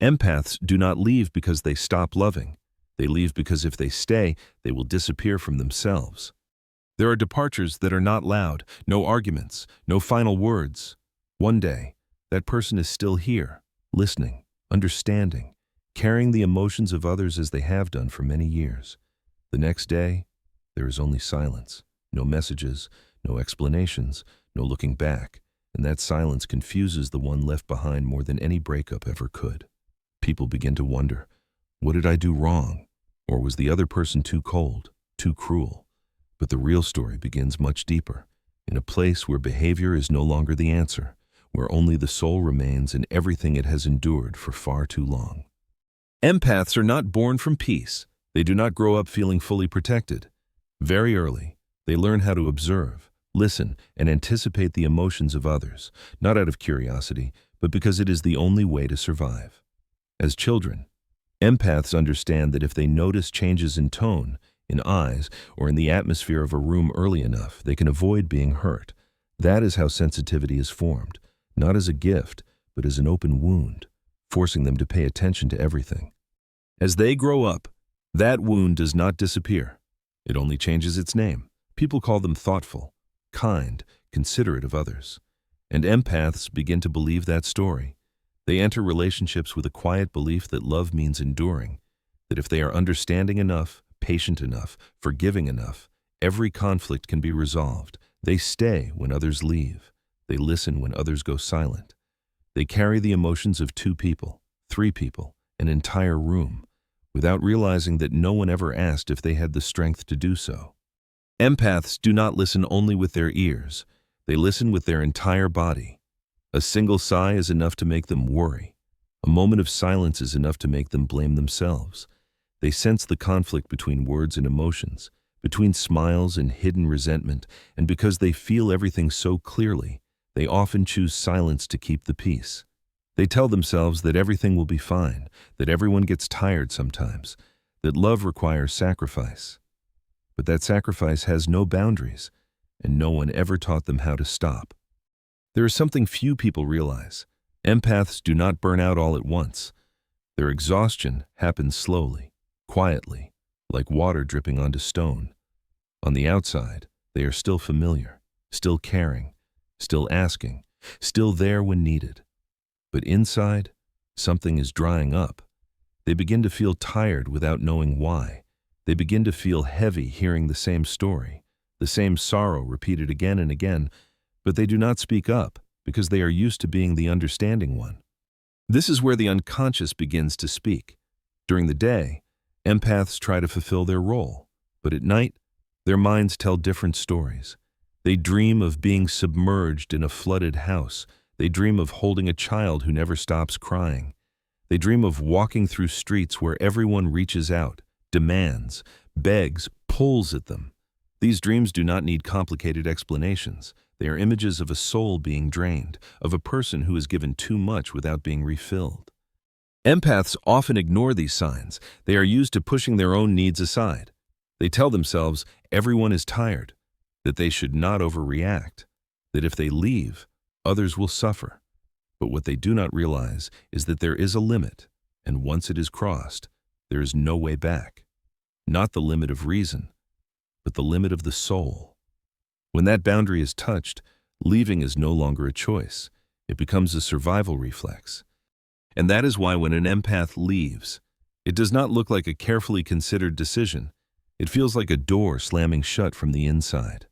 Empaths do not leave because they stop loving. They leave because if they stay, they will disappear from themselves. There are departures that are not loud, no arguments, no final words. One day, that person is still here, listening, understanding, carrying the emotions of others as they have done for many years. The next day, there is only silence, no messages, no explanations, no looking back, and that silence confuses the one left behind more than any breakup ever could. People begin to wonder, what did I do wrong? Or was the other person too cold, too cruel? But the real story begins much deeper, in a place where behavior is no longer the answer, where only the soul remains and everything it has endured for far too long. Empaths are not born from peace. They do not grow up feeling fully protected. Very early, they learn how to observe, listen, and anticipate the emotions of others, not out of curiosity, but because it is the only way to survive. As children, empaths understand that if they notice changes in tone, in eyes, or in the atmosphere of a room early enough, they can avoid being hurt. That is how sensitivity is formed, not as a gift, but as an open wound, forcing them to pay attention to everything. As they grow up, that wound does not disappear. It only changes its name. People call them thoughtful, kind, considerate of others. And empaths begin to believe that story. They enter relationships with a quiet belief that love means enduring, that if they are understanding enough, patient enough, forgiving enough, every conflict can be resolved. They stay when others leave. They listen when others go silent. They carry the emotions of 2 people, 3 people, an entire room, without realizing that no one ever asked if they had the strength to do so. Empaths do not listen only with their ears. They listen with their entire body. A single sigh is enough to make them worry. A moment of silence is enough to make them blame themselves. They sense the conflict between words and emotions, between smiles and hidden resentment, and because they feel everything so clearly, they often choose silence to keep the peace. They tell themselves that everything will be fine, that everyone gets tired sometimes, that love requires sacrifice. But that sacrifice has no boundaries, and no one ever taught them how to stop. There is something few people realize. Empaths do not burn out all at once. Their exhaustion happens slowly, quietly, like water dripping onto stone. On the outside, they are still familiar, still caring, still asking, still there when needed. But inside, something is drying up. They begin to feel tired without knowing why. They begin to feel heavy hearing the same story, the same sorrow repeated again and again, but they do not speak up because they are used to being the understanding one. This is where the unconscious begins to speak. During the day, empaths try to fulfill their role, but at night, their minds tell different stories. They dream of being submerged in a flooded house. They dream of holding a child who never stops crying. They dream of walking through streets where everyone reaches out, demands, begs, pulls at them. These dreams do not need complicated explanations. They are images of a soul being drained, of a person who has given too much without being refilled. Empaths often ignore these signs. They are used to pushing their own needs aside. They tell themselves everyone is tired, that they should not overreact, that if they leave, others will suffer. But what they do not realize is that there is a limit, and once it is crossed, there is no way back. Not the limit of reason, but the limit of the soul. When that boundary is touched, leaving is no longer a choice. It becomes a survival reflex. And that is why when an empath leaves, it does not look like a carefully considered decision. It feels like a door slamming shut from the inside.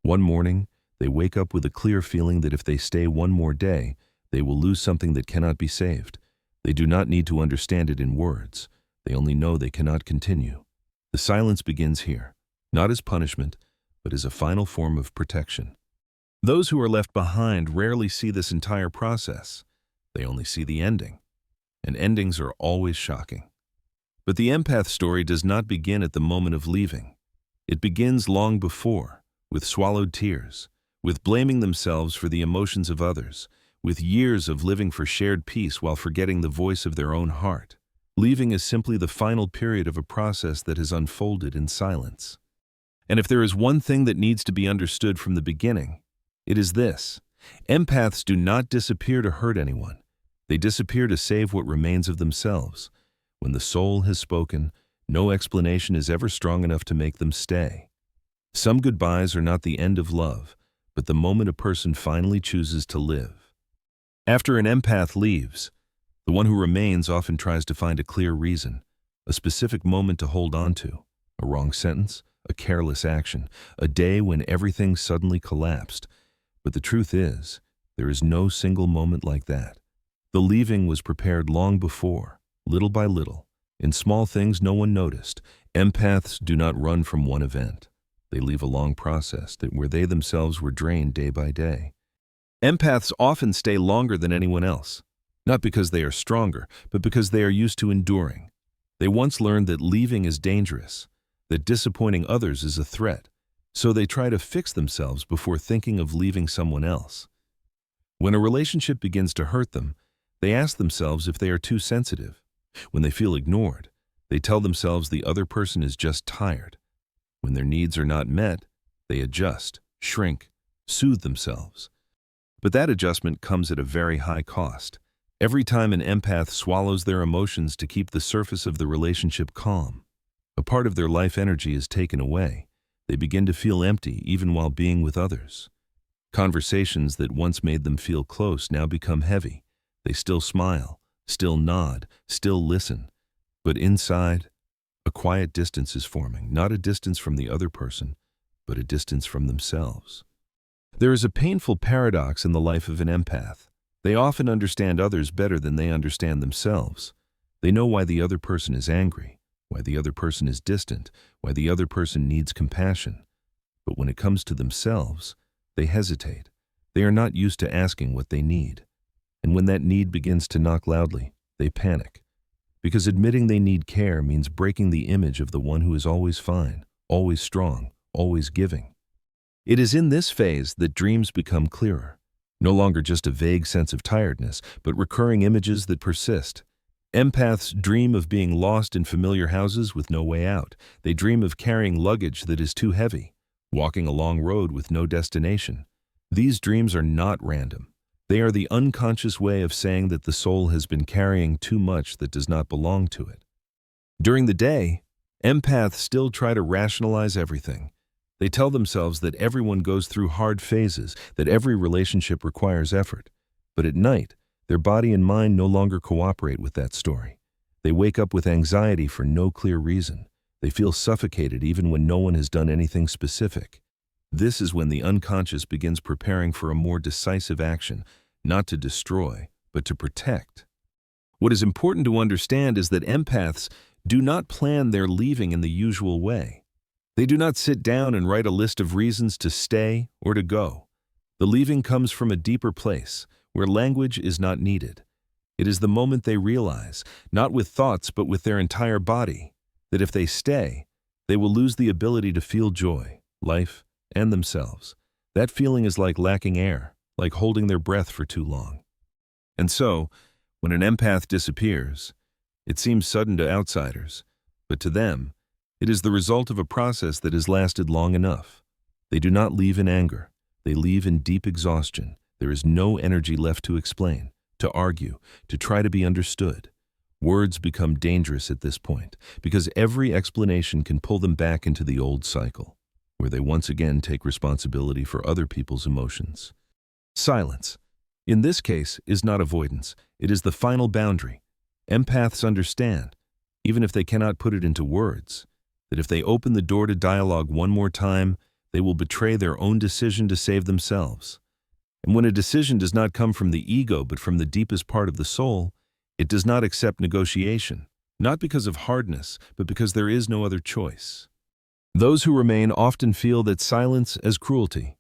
One morning, they wake up with a clear feeling that if they stay one more day, they will lose something that cannot be saved. They do not need to understand it in words. They only know they cannot continue. The silence begins here, not as punishment, but as a final form of protection. Those who are left behind rarely see this entire process. They only see the ending. And endings are always shocking. But the empath story does not begin at the moment of leaving. It begins long before, with swallowed tears, with blaming themselves for the emotions of others, with years of living for shared peace while forgetting the voice of their own heart. Leaving is simply the final period of a process that has unfolded in silence. And if there is one thing that needs to be understood from the beginning, it is this: empaths do not disappear to hurt anyone. They disappear to save what remains of themselves. When the soul has spoken, no explanation is ever strong enough to make them stay. Some goodbyes are not the end of love, but the moment a person finally chooses to live. After an empath leaves, the one who remains often tries to find a clear reason, a specific moment to hold on to, a wrong sentence, a careless action, a day when everything suddenly collapsed. But the truth is, there is no single moment like that. The leaving was prepared long before, little by little. In small things no one noticed. Empaths do not run from one event. They leave a long process where they themselves were drained day by day. Empaths often stay longer than anyone else, not because they are stronger, but because they are used to enduring. They once learned that leaving is dangerous, that disappointing others is a threat, so they try to fix themselves before thinking of leaving someone else. When a relationship begins to hurt them, they ask themselves if they are too sensitive. When they feel ignored, they tell themselves the other person is just tired. When their needs are not met, they adjust, shrink, soothe themselves. But that adjustment comes at a very high cost. Every time an empath swallows their emotions to keep the surface of the relationship calm, a part of their life energy is taken away. They begin to feel empty even while being with others. Conversations that once made them feel close now become heavy. They still smile, still nod, still listen. But inside, a quiet distance is forming, not a distance from the other person, but a distance from themselves. There is a painful paradox in the life of an empath. They often understand others better than they understand themselves. They know why the other person is angry, why the other person is distant, why the other person needs compassion. But when it comes to themselves, they hesitate. They are not used to asking what they need. And when that need begins to knock loudly, they panic. Because admitting they need care means breaking the image of the one who is always fine, always strong, always giving. It is in this phase that dreams become clearer. No longer just a vague sense of tiredness, but recurring images that persist. Empaths dream of being lost in familiar houses with no way out. They dream of carrying luggage that is too heavy, walking a long road with no destination. These dreams are not random. They are the unconscious way of saying that the soul has been carrying too much that does not belong to it. During the day, empaths still try to rationalize everything. They tell themselves that everyone goes through hard phases, that every relationship requires effort. But at night, their body and mind no longer cooperate with that story. They wake up with anxiety for no clear reason. They feel suffocated even when no one has done anything specific. This is when the unconscious begins preparing for a more decisive action, not to destroy, but to protect. What is important to understand is that empaths do not plan their leaving in the usual way. They do not sit down and write a list of reasons to stay or to go. The leaving comes from a deeper place, where language is not needed. It is the moment they realize, not with thoughts but with their entire body, that if they stay, they will lose the ability to feel joy, life, and themselves. That feeling is like lacking air, like holding their breath for too long. And so, when an empath disappears, it seems sudden to outsiders, but to them, it is the result of a process that has lasted long enough. They do not leave in anger. They leave in deep exhaustion. There is no energy left to explain, to argue, to try to be understood. Words become dangerous at this point, because every explanation can pull them back into the old cycle, where they once again take responsibility for other people's emotions. Silence, in this case, is not avoidance. It is the final boundary. Empaths understand, even if they cannot put it into words, that if they open the door to dialogue one more time, they will betray their own decision to save themselves. And when a decision does not come from the ego but from the deepest part of the soul, it does not accept negotiation, not because of hardness, but because there is no other choice. Those who remain often feel that silence as cruelty,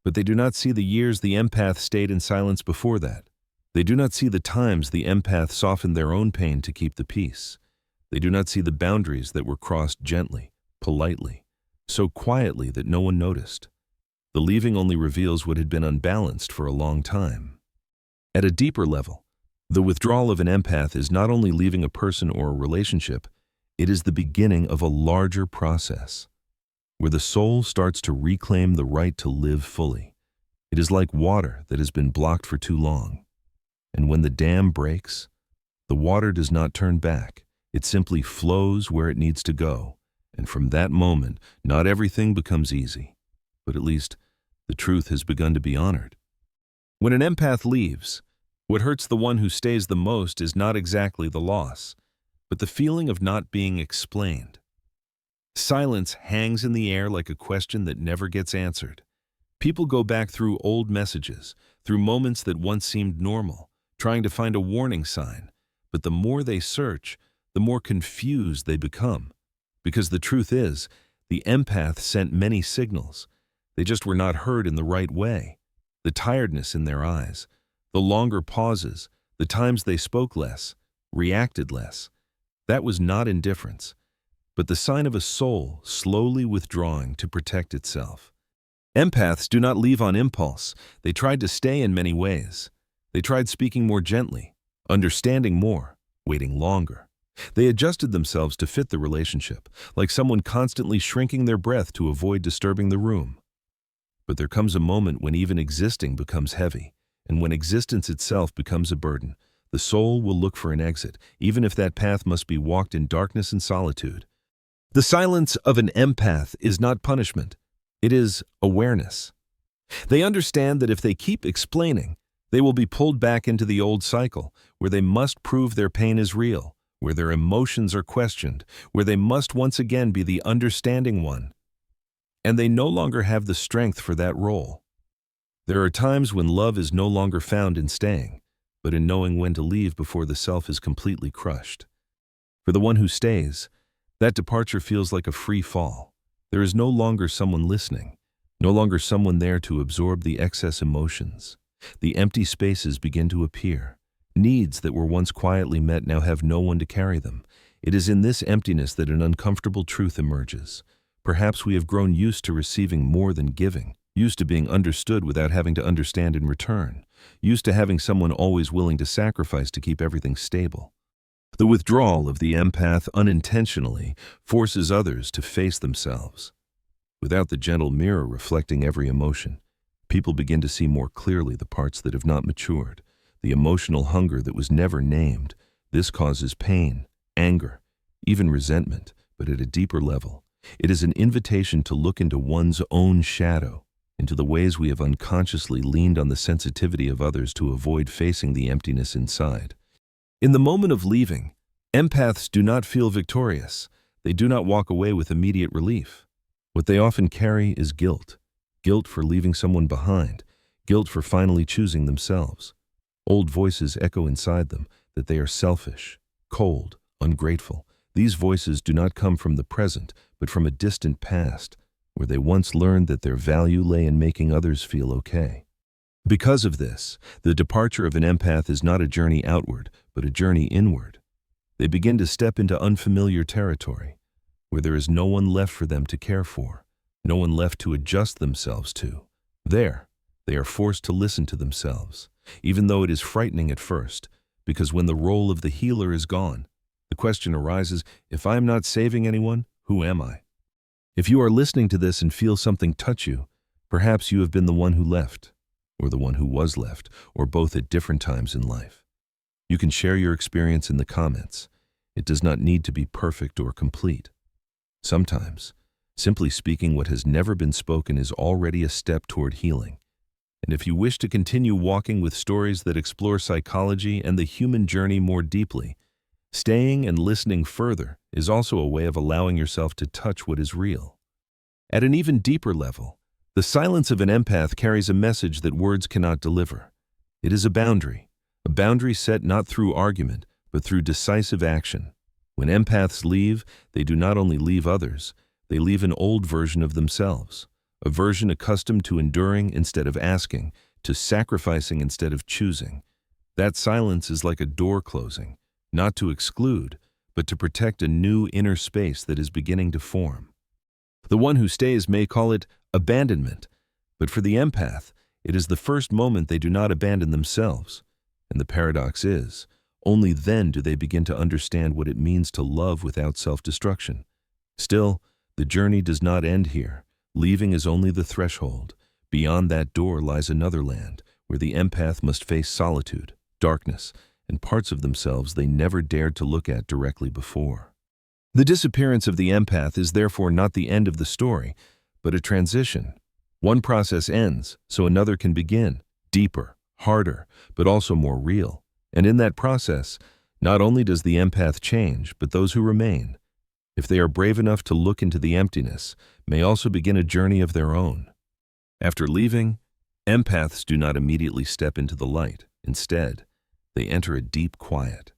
but they do not see the years the empath stayed in silence before that. They do not see the times the empath softened their own pain to keep the peace. They do not see the boundaries that were crossed gently, politely, so quietly that no one noticed. The leaving only reveals what had been unbalanced for a long time. At a deeper level, the withdrawal of an empath is not only leaving a person or a relationship, it is the beginning of a larger process, where the soul starts to reclaim the right to live fully. It is like water that has been blocked for too long. And when the dam breaks, the water does not turn back. It simply flows where it needs to go. And from that moment, not everything becomes easy, but at least the truth has begun to be honored. When an empath leaves, what hurts the one who stays the most is not exactly the loss, but the feeling of not being explained. Silence hangs in the air like a question that never gets answered. People go back through old messages, through moments that once seemed normal, trying to find a warning sign, but the more they search, the more confused they become. Because the truth is, the empath sent many signals. They just were not heard in the right way. The tiredness in their eyes, the longer pauses, the times they spoke less, reacted less. That was not indifference, but the sign of a soul slowly withdrawing to protect itself. Empaths do not leave on impulse. They tried to stay in many ways. They tried speaking more gently, understanding more, waiting longer. They adjusted themselves to fit the relationship, like someone constantly shrinking their breath to avoid disturbing the room. But there comes a moment when even existing becomes heavy, and when existence itself becomes a burden. The soul will look for an exit, even if that path must be walked in darkness and solitude. The silence of an empath is not punishment. It is awareness. They understand that if they keep explaining, they will be pulled back into the old cycle, where they must prove their pain is real, where their emotions are questioned, where they must once again be the understanding one. And they no longer have the strength for that role. There are times when love is no longer found in staying, but in knowing when to leave before the self is completely crushed. For the one who stays, that departure feels like a free fall. There is no longer someone listening, no longer someone there to absorb the excess emotions. The empty spaces begin to appear. Needs that were once quietly met now have no one to carry them. It is in this emptiness that an uncomfortable truth emerges. Perhaps we have grown used to receiving more than giving, used to being understood without having to understand in return, used to having someone always willing to sacrifice to keep everything stable. The withdrawal of the empath unintentionally forces others to face themselves. Without the gentle mirror reflecting every emotion, people begin to see more clearly the parts that have not matured, the emotional hunger that was never named. This causes pain, anger, even resentment, but at a deeper level. It is an invitation to look into one's own shadow, into the ways we have unconsciously leaned on the sensitivity of others to avoid facing the emptiness inside. In the moment of leaving, empaths do not feel victorious. They do not walk away with immediate relief. What they often carry is guilt. Guilt for leaving someone behind. Guilt for finally choosing themselves. Old voices echo inside them that they are selfish, cold, ungrateful. These voices do not come from the present, but from a distant past, where they once learned that their value lay in making others feel okay. Because of this, the departure of an empath is not a journey outward, but a journey inward. They begin to step into unfamiliar territory, where there is no one left for them to care for, no one left to adjust themselves to. There, they are forced to listen to themselves, even though it is frightening at first, because when the role of the healer is gone, the question arises, if I am not saving anyone, who am I? If you are listening to this and feel something touch you, perhaps you have been the one who left, or the one who was left, or both at different times in life. You can share your experience in the comments. It does not need to be perfect or complete. Sometimes, simply speaking what has never been spoken is already a step toward healing. And if you wish to continue walking with stories that explore psychology and the human journey more deeply, staying and listening further is also a way of allowing yourself to touch what is real. At an even deeper level, the silence of an empath carries a message that words cannot deliver. It is a boundary set not through argument, but through decisive action. When empaths leave, they do not only leave others, they leave an old version of themselves, a version accustomed to enduring instead of asking, to sacrificing instead of choosing. That silence is like a door closing, not to exclude, but to protect a new inner space that is beginning to form. The one who stays may call it abandonment, but for the empath, it is the first moment they do not abandon themselves. And the paradox is, only then do they begin to understand what it means to love without self-destruction. Still, the journey does not end here. Leaving is only the threshold. Beyond that door lies another land, where the empath must face solitude, darkness, and parts of themselves they never dared to look at directly before. The disappearance of the empath is therefore not the end of the story, but a transition. One process ends, so another can begin, deeper, harder, but also more real. And in that process, not only does the empath change, but those who remain, if they are brave enough to look into the emptiness, may also begin a journey of their own. After leaving, empaths do not immediately step into the light. Instead, they enter a deep quiet,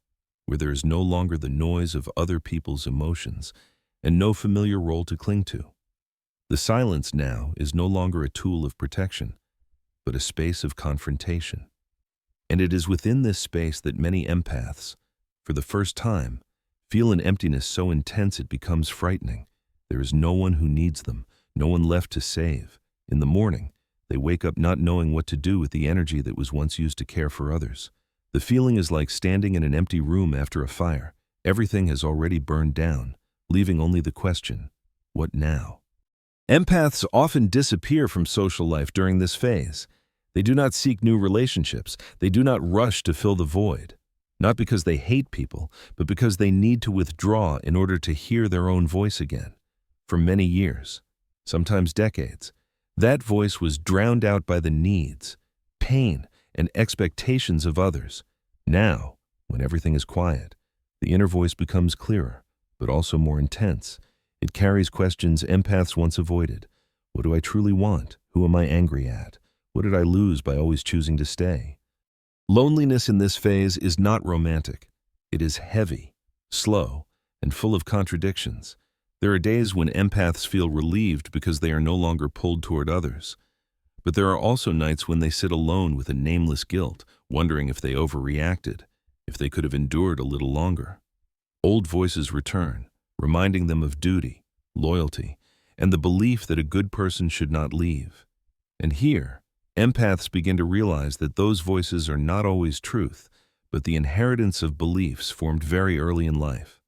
where there is no longer the noise of other people's emotions and no familiar role to cling to. The silence now is no longer a tool of protection, but a space of confrontation. And it is within this space that many empaths, for the first time, feel an emptiness so intense it becomes frightening. There is no one who needs them, no one left to save. In the morning, they wake up not knowing what to do with the energy that was once used to care for others. The feeling is like standing in an empty room after a fire. Everything has already burned down, leaving only the question, what now? Empaths often disappear from social life during this phase. They do not seek new relationships. They do not rush to fill the void. Not because they hate people, but because they need to withdraw in order to hear their own voice again. For many years, sometimes decades, that voice was drowned out by the needs, pain, and expectations of others. Now, when everything is quiet, the inner voice becomes clearer, but also more intense. It carries questions empaths once avoided. What do I truly want? Who am I angry at? What did I lose by always choosing to stay? Loneliness in this phase is not romantic. It is heavy, slow, and full of contradictions. There are days when empaths feel relieved because they are no longer pulled toward others. But there are also nights when they sit alone with a nameless guilt, wondering if they overreacted, if they could have endured a little longer. Old voices return, reminding them of duty, loyalty, and the belief that a good person should not leave. And here, empaths begin to realize that those voices are not always truth, but the inheritance of beliefs formed very early in life.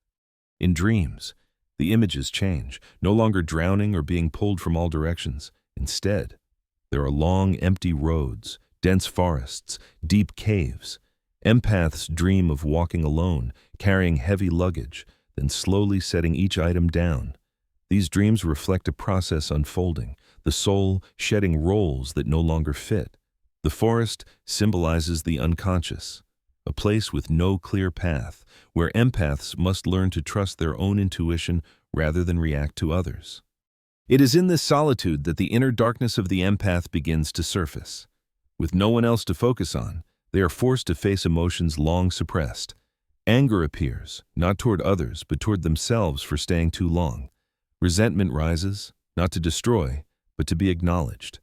In dreams, the images change, no longer drowning or being pulled from all directions. Instead, there are long, empty roads, dense forests, deep caves. Empaths dream of walking alone, carrying heavy luggage, then slowly setting each item down. These dreams reflect a process unfolding, the soul shedding roles that no longer fit. The forest symbolizes the unconscious, a place with no clear path, where empaths must learn to trust their own intuition rather than react to others. It is in this solitude that the inner darkness of the empath begins to surface. With no one else to focus on, they are forced to face emotions long suppressed. Anger appears, not toward others, but toward themselves for staying too long. Resentment rises, not to destroy, but to be acknowledged.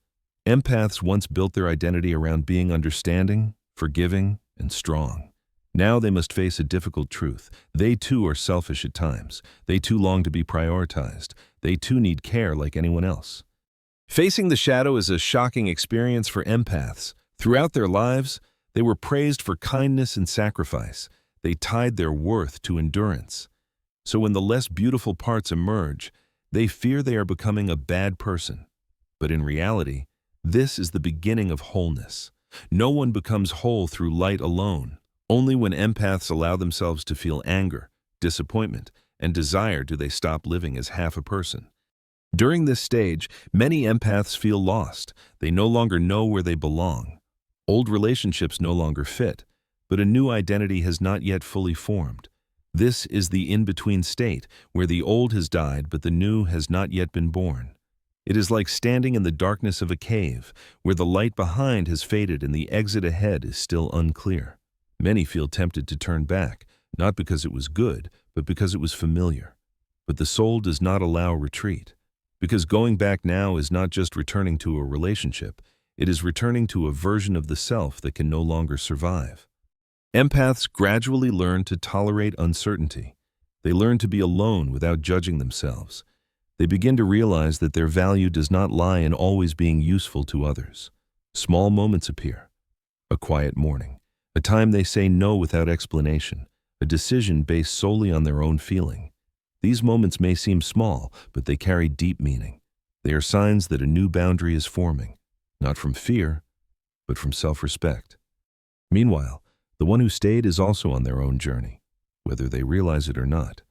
Empaths once built their identity around being understanding, forgiving, and strong. Now they must face a difficult truth. They too are selfish at times. They too long to be prioritized. They too need care like anyone else. Facing the shadow is a shocking experience for empaths. Throughout their lives, they were praised for kindness and sacrifice. They tied their worth to endurance. So when the less beautiful parts emerge, they fear they are becoming a bad person. But in reality, this is the beginning of wholeness. No one becomes whole through light alone. Only when empaths allow themselves to feel anger, disappointment, and desire do they stop living as half a person. During this stage, many empaths feel lost. They no longer know where they belong. Old relationships no longer fit, but a new identity has not yet fully formed. This is the in-between state, where the old has died but the new has not yet been born. It is like standing in the darkness of a cave, where the light behind has faded and the exit ahead is still unclear. Many feel tempted to turn back, not because it was good, but because it was familiar. But the soul does not allow retreat, because going back now is not just returning to a relationship, it is returning to a version of the self that can no longer survive. Empaths gradually learn to tolerate uncertainty. They learn to be alone without judging themselves. They begin to realize that their value does not lie in always being useful to others. Small moments appear. A quiet morning, a time they say no without explanation, a decision based solely on their own feeling. These moments may seem small, but they carry deep meaning. They are signs that a new boundary is forming, not from fear, but from self-respect. Meanwhile, The one who stayed is also on their own journey, whether they realize it or not.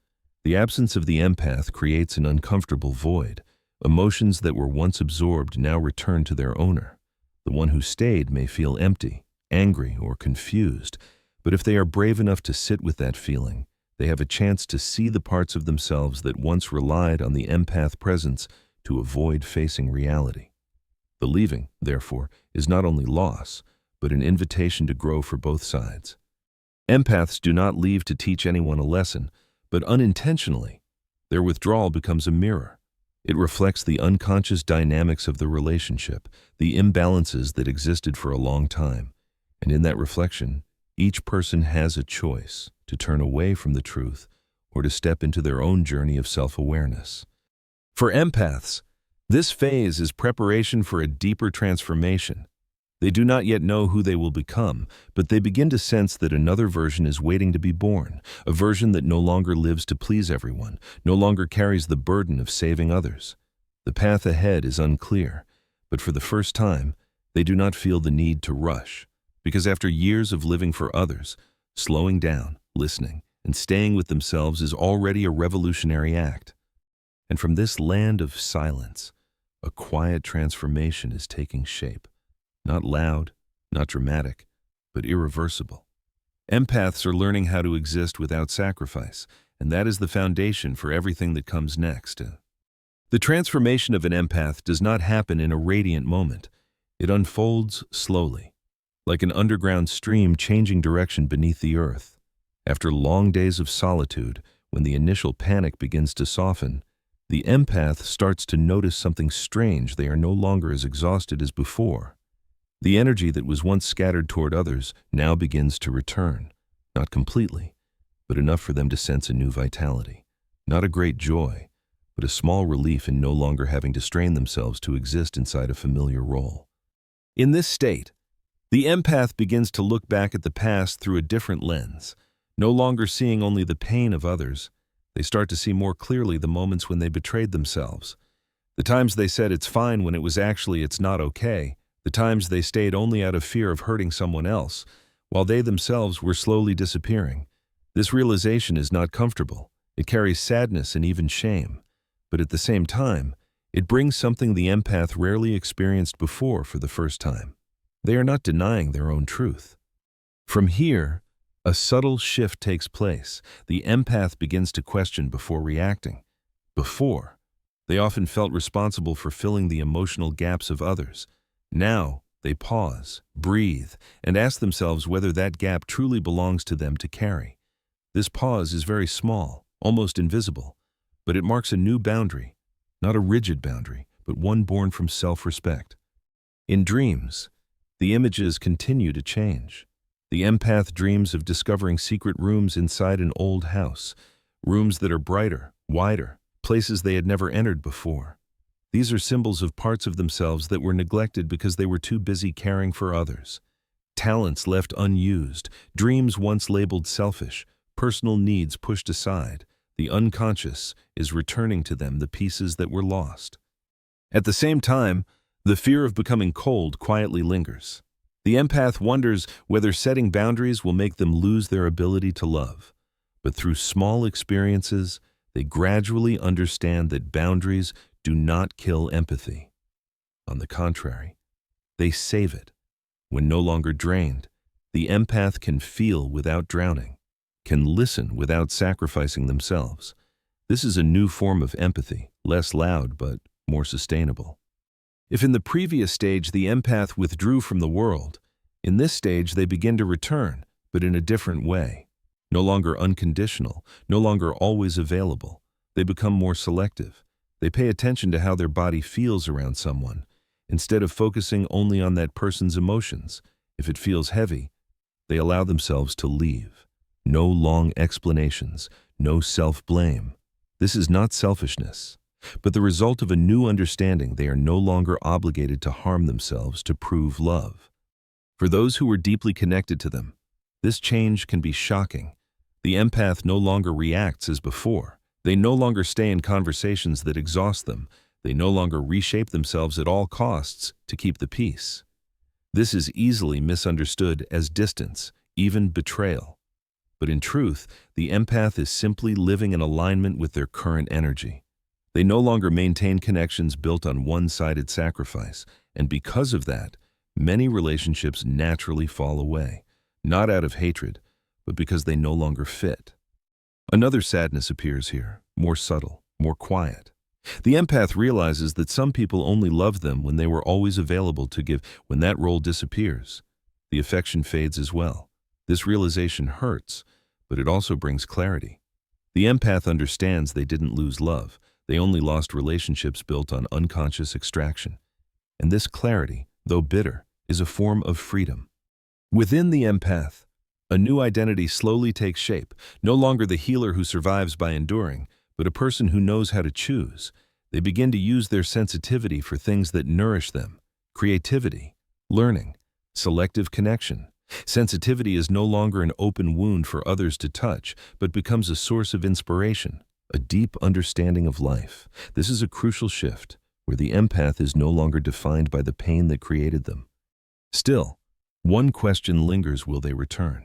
The absence of the empath creates an uncomfortable void. Emotions that were once absorbed now return to their owner. The one who stayed may feel empty, angry, or confused, but if they are brave enough to sit with that feeling, they have a chance to see the parts of themselves that once relied on the empath presence to avoid facing reality. The leaving, therefore, is not only loss, but an invitation to grow for both sides. Empaths do not leave to teach anyone a lesson, but unintentionally, their withdrawal becomes a mirror. It reflects the unconscious dynamics of the relationship, the imbalances that existed for a long time. And in that reflection, each person has a choice to turn away from the truth or to step into their own journey of self-awareness. For empaths, this phase is preparation for a deeper transformation. They do not yet know who they will become, but they begin to sense that another version is waiting to be born, a version that no longer lives to please everyone, no longer carries the burden of saving others. The path ahead is unclear, but for the first time, they do not feel the need to rush, because after years of living for others, slowing down, listening, and staying with themselves is already a revolutionary act. And from this land of silence, a quiet transformation is taking shape. Not loud, not dramatic, but irreversible. Empaths are learning how to exist without sacrifice, and that is the foundation for everything that comes next. The transformation of an empath does not happen in a radiant moment. It unfolds slowly, like an underground stream changing direction beneath the earth. After long days of solitude, when the initial panic begins to soften, the empath starts to notice something strange. They are no longer as exhausted as before. The energy that was once scattered toward others now begins to return, not completely, but enough for them to sense a new vitality. Not a great joy, but a small relief in no longer having to strain themselves to exist inside a familiar role. In this state, the empath begins to look back at the past through a different lens, no longer seeing only the pain of others. They start to see more clearly the moments when they betrayed themselves, the times they said it's fine when it was actually it's not okay, the times they stayed only out of fear of hurting someone else, while they themselves were slowly disappearing. This realization is not comfortable. It carries sadness and even shame. But at the same time, it brings something the empath rarely experienced before for the first time. They are not denying their own truth. From here, a subtle shift takes place. The empath begins to question before reacting. Before, they often felt responsible for filling the emotional gaps of others. Now, they pause, breathe, and ask themselves whether that gap truly belongs to them to carry. This pause is very small, almost invisible, but it marks a new boundary, not a rigid boundary, but one born from self-respect. In dreams, the images continue to change. The empath dreams of discovering secret rooms inside an old house, rooms that are brighter, wider, places they had never entered before. These are symbols of parts of themselves that were neglected because they were too busy caring for others. Talents left unused, dreams once labeled selfish, personal needs pushed aside. The unconscious is returning to them the pieces that were lost. At the same time, the fear of becoming cold quietly lingers. The empath wonders whether setting boundaries will make them lose their ability to love. But through small experiences, they gradually understand that boundaries do not kill empathy. On the contrary, they save it. When no longer drained, the empath can feel without drowning, can listen without sacrificing themselves. This is a new form of empathy, less loud but more sustainable. If in the previous stage the empath withdrew from the world, in this stage they begin to return, but in a different way. No longer unconditional, no longer always available. They become more selective. They pay attention to how their body feels around someone, instead of focusing only on that person's emotions. If it feels heavy, they allow themselves to leave. No long explanations, no self-blame. This is not selfishness, but the result of a new understanding. They are no longer obligated to harm themselves to prove love. For those who were deeply connected to them, this change can be shocking. The empath no longer reacts as before. They no longer stay in conversations that exhaust them. They no longer reshape themselves at all costs to keep the peace. This is easily misunderstood as distance, even betrayal. But in truth, the empath is simply living in alignment with their current energy. They no longer maintain connections built on one-sided sacrifice, and because of that, many relationships naturally fall away, not out of hatred, but because they no longer fit. Another sadness appears here, more subtle, more quiet. The empath realizes that some people only love them when they were always available to give. When that role disappears, the affection fades as well. This realization hurts, but it also brings clarity. The empath understands they didn't lose love. They only lost relationships built on unconscious extraction. And this clarity, though bitter, is a form of freedom. Within the empath, a new identity slowly takes shape, no longer the healer who survives by enduring, but a person who knows how to choose. They begin to use their sensitivity for things that nourish them: creativity, learning, selective connection. Sensitivity is no longer an open wound for others to touch, but becomes a source of inspiration, a deep understanding of life. This is a crucial shift, where the empath is no longer defined by the pain that created them. Still, one question lingers: will they return?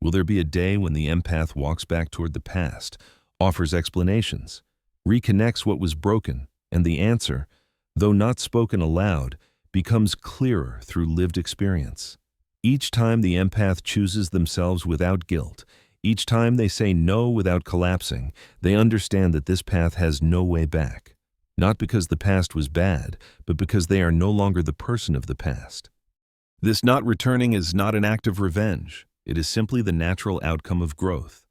Will there be a day when the empath walks back toward the past, offers explanations, reconnects what was broken, and the answer, though not spoken aloud, becomes clearer through lived experience? Each time the empath chooses themselves without guilt, each time they say no without collapsing, they understand that this path has no way back. Not because the past was bad, but because they are no longer the person of the past. This not returning is not an act of revenge. It is simply the natural outcome of growth.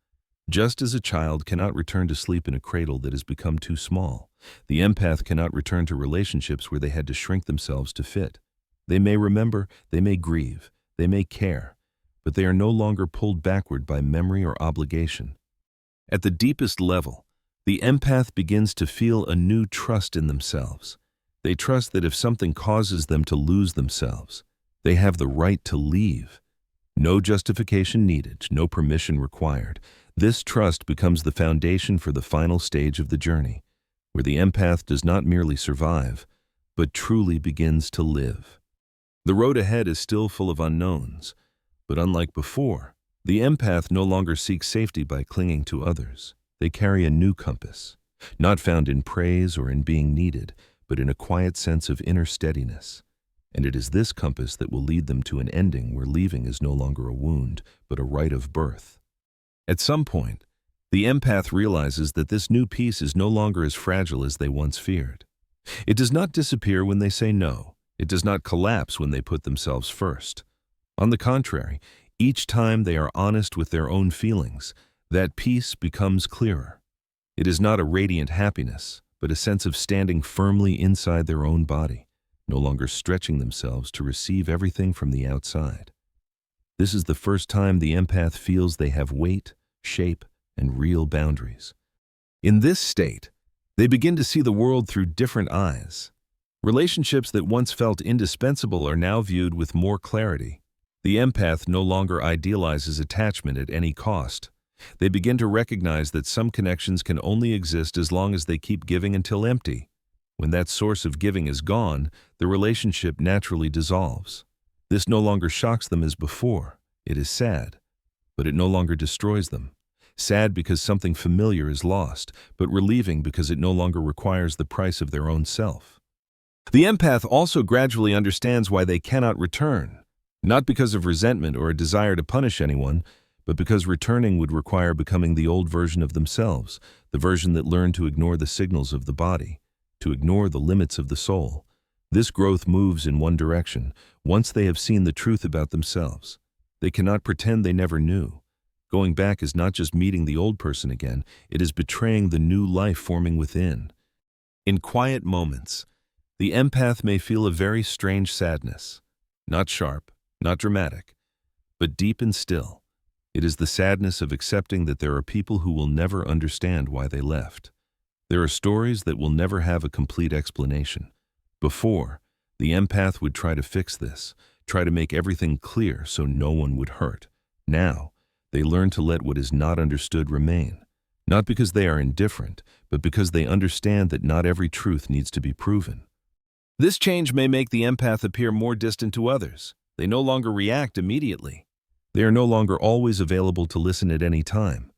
Just as a child cannot return to sleep in a cradle that has become too small, the empath cannot return to relationships where they had to shrink themselves to fit. They may remember, they may grieve, they may care, but they are no longer pulled backward by memory or obligation. At the deepest level, the empath begins to feel a new trust in themselves. They trust that if something causes them to lose themselves, they have the right to leave. No justification needed, no permission required. This trust becomes the foundation for the final stage of the journey, where the empath does not merely survive, but truly begins to live. The road ahead is still full of unknowns, but unlike before, the empath no longer seeks safety by clinging to others. They carry a new compass, not found in praise or in being needed, but in a quiet sense of inner steadiness. And it is this compass that will lead them to an ending where leaving is no longer a wound, but a rite of birth. At some point, the empath realizes that this new peace is no longer as fragile as they once feared. It does not disappear when they say no. It does not collapse when they put themselves first. On the contrary, each time they are honest with their own feelings, that peace becomes clearer. It is not a radiant happiness, but a sense of standing firmly inside their own body, no longer stretching themselves to receive everything from the outside. This is the first time the empath feels they have weight, shape, and real boundaries. In this state, they begin to see the world through different eyes. Relationships that once felt indispensable are now viewed with more clarity. The empath no longer idealizes attachment at any cost. They begin to recognize that some connections can only exist as long as they keep giving until empty. When that source of giving is gone, the relationship naturally dissolves. This no longer shocks them as before. It is sad, but it no longer destroys them. Sad because something familiar is lost, but relieving because it no longer requires the price of their own self. The empath also gradually understands why they cannot return, not because of resentment or a desire to punish anyone, but because returning would require becoming the old version of themselves, the version that learned to ignore the signals of the body, to ignore the limits of the soul. This growth moves in one direction, once they have seen the truth about themselves. They cannot pretend they never knew. Going back is not just meeting the old person again, it is betraying the new life forming within. In quiet moments, the empath may feel a very strange sadness, not sharp, not dramatic, but deep and still. It is the sadness of accepting that there are people who will never understand why they left. There are stories that will never have a complete explanation. Before, the empath would try to fix this, try to make everything clear so no one would hurt. Now, they learn to let what is not understood remain, not because they are indifferent, but because they understand that not every truth needs to be proven. This change may make the empath appear more distant to others. They no longer react immediately. They are no longer always available to listen at any time.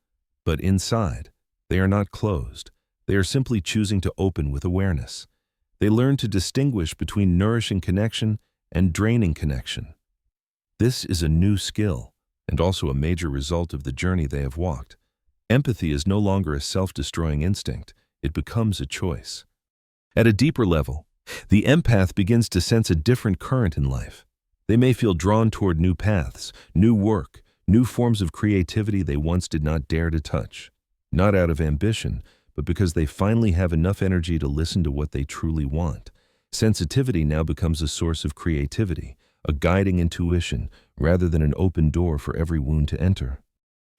But inside, they are not closed. They are simply choosing to open with awareness. They learn to distinguish between nourishing connection and draining connection. This is a new skill, and also a major result of the journey they have walked. Empathy is no longer a self-destroying instinct. It becomes a choice. At a deeper level, the empath begins to sense a different current in life. They may feel drawn toward new paths, new work, new forms of creativity they once did not dare to touch. Not out of ambition, but because they finally have enough energy to listen to what they truly want. Sensitivity now becomes a source of creativity, a guiding intuition, rather than an open door for every wound to enter.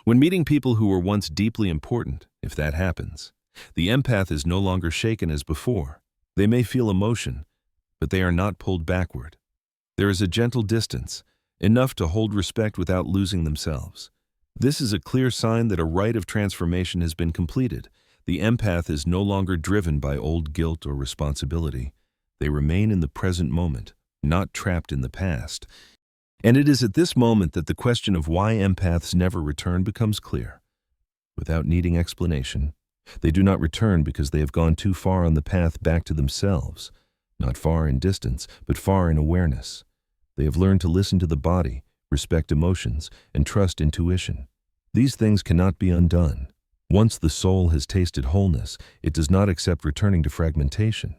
When meeting people who were once deeply important, if that happens, the empath is no longer shaken as before. They may feel emotion, but they are not pulled backward. There is a gentle distance, enough to hold respect without losing themselves. This is a clear sign that a rite of transformation has been completed. The empath is no longer driven by old guilt or responsibility. They remain in the present moment, not trapped in the past. And it is at this moment that the question of why empaths never return becomes clear. Without needing explanation, they do not return because they have gone too far on the path back to themselves, not far in distance, but far in awareness. They have learned to listen to the body, respect emotions, and trust intuition. These things cannot be undone. Once the soul has tasted wholeness, it does not accept returning to fragmentation.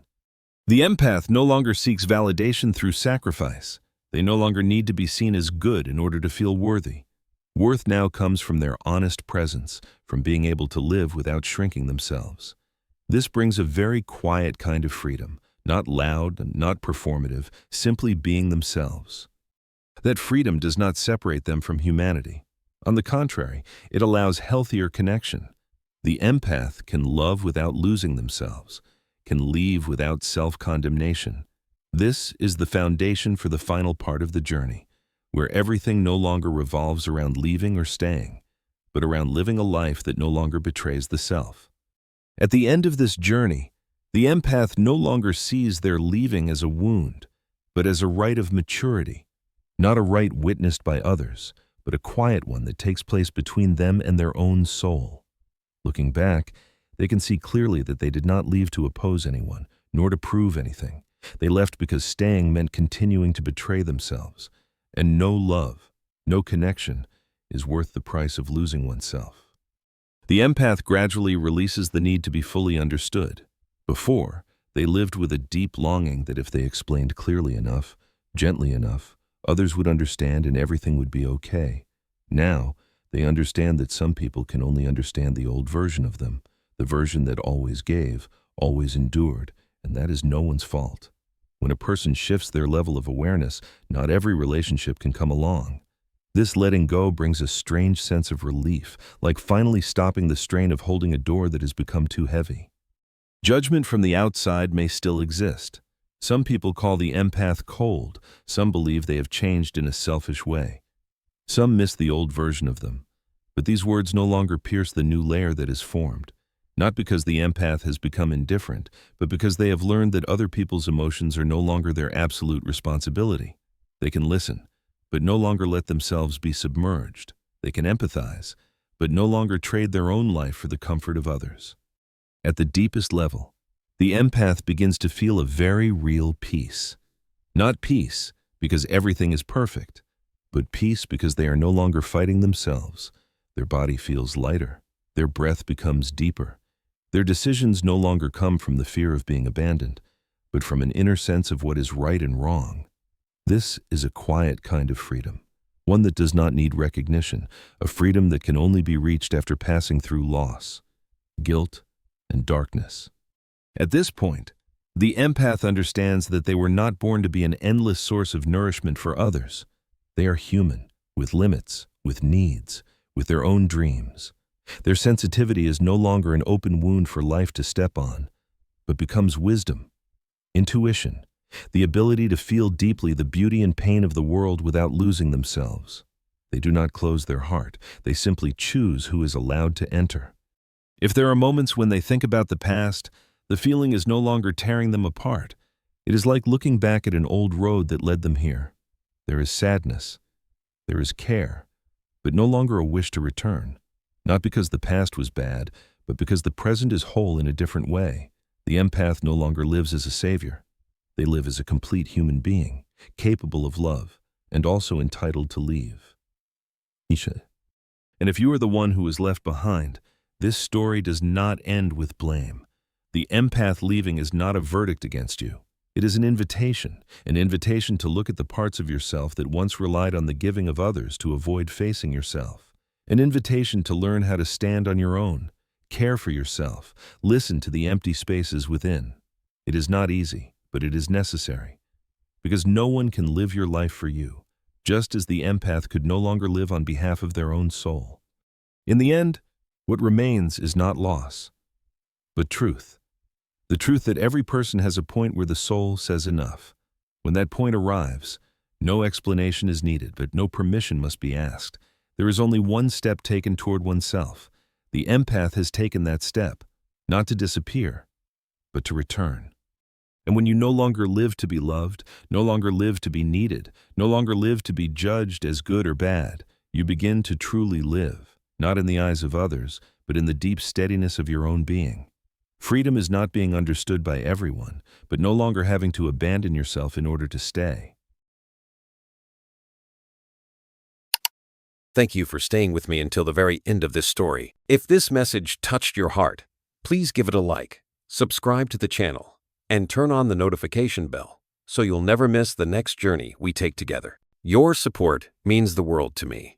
The empath no longer seeks validation through sacrifice. They no longer need to be seen as good in order to feel worthy. Worth now comes from their honest presence, from being able to live without shrinking themselves. This brings a very quiet kind of freedom, not loud and not performative, simply being themselves. That freedom does not separate them from humanity. On the contrary, it allows healthier connection. The empath can love without losing themselves, can leave without self-condemnation. This is the foundation for the final part of the journey, where everything no longer revolves around leaving or staying, but around living a life that no longer betrays the self. At the end of this journey, the empath no longer sees their leaving as a wound, but as a rite of maturity, not a rite witnessed by others, but a quiet one that takes place between them and their own soul. Looking back, they can see clearly that they did not leave to oppose anyone, nor to prove anything. They left because staying meant continuing to betray themselves. And no love, no connection, is worth the price of losing oneself. The empath gradually releases the need to be fully understood. Before, they lived with a deep longing that if they explained clearly enough, gently enough, others would understand and everything would be okay. Now, they understand that some people can only understand the old version of them, the version that always gave, always endured, and that is no one's fault. When a person shifts their level of awareness, not every relationship can come along. This letting go brings a strange sense of relief, like finally stopping the strain of holding a door that has become too heavy. Judgment from the outside may still exist. Some people call the empath cold. Some believe they have changed in a selfish way. Some miss the old version of them. But these words no longer pierce the new layer that is formed. Not because the empath has become indifferent, but because they have learned that other people's emotions are no longer their absolute responsibility. They can listen, but no longer let themselves be submerged. They can empathize, but no longer trade their own life for the comfort of others. At the deepest level, the empath begins to feel a very real peace. Not peace because everything is perfect, but peace because they are no longer fighting themselves. Their body feels lighter. Their breath becomes deeper. Their decisions no longer come from the fear of being abandoned, but from an inner sense of what is right and wrong. This is a quiet kind of freedom, one that does not need recognition, a freedom that can only be reached after passing through loss, guilt, and darkness. At this point, the empath understands that they were not born to be an endless source of nourishment for others. They are human, with limits, with needs, with their own dreams. Their sensitivity is no longer an open wound for life to step on, but becomes wisdom, intuition, the ability to feel deeply the beauty and pain of the world without losing themselves. They do not close their heart. They simply choose who is allowed to enter. If there are moments when they think about the past, the feeling is no longer tearing them apart. It is like looking back at an old road that led them here. There is sadness. There is care. but no longer a wish to return. Not because the past was bad, but because the present is whole in a different way. The empath no longer lives as a savior. They live as a complete human being, capable of love, and also entitled to leave. And if you are the one who is left behind, this story does not end with blame. The empath leaving is not a verdict against you. It is an invitation to look at the parts of yourself that once relied on the giving of others to avoid facing yourself. An invitation to learn how to stand on your own, care for yourself, listen to the empty spaces within. It is not easy, but it is necessary. Because no one can live your life for you, just as the empath could no longer live on behalf of their own soul. In the end, what remains is not loss, but truth. The truth that every person has a point where the soul says enough. When that point arrives, no explanation is needed, but no permission must be asked. There is only one step taken toward oneself. The empath has taken that step, not to disappear, but to return. And when you no longer live to be loved, no longer live to be needed, no longer live to be judged as good or bad, you begin to truly live, not in the eyes of others, but in the deep steadiness of your own being. Freedom is not being understood by everyone, but no longer having to abandon yourself in order to stay. Thank you for staying with me until the very end of this story. If this message touched your heart, please give it a like, subscribe to the channel, and turn on the notification bell so you'll never miss the next journey we take together. Your support means the world to me.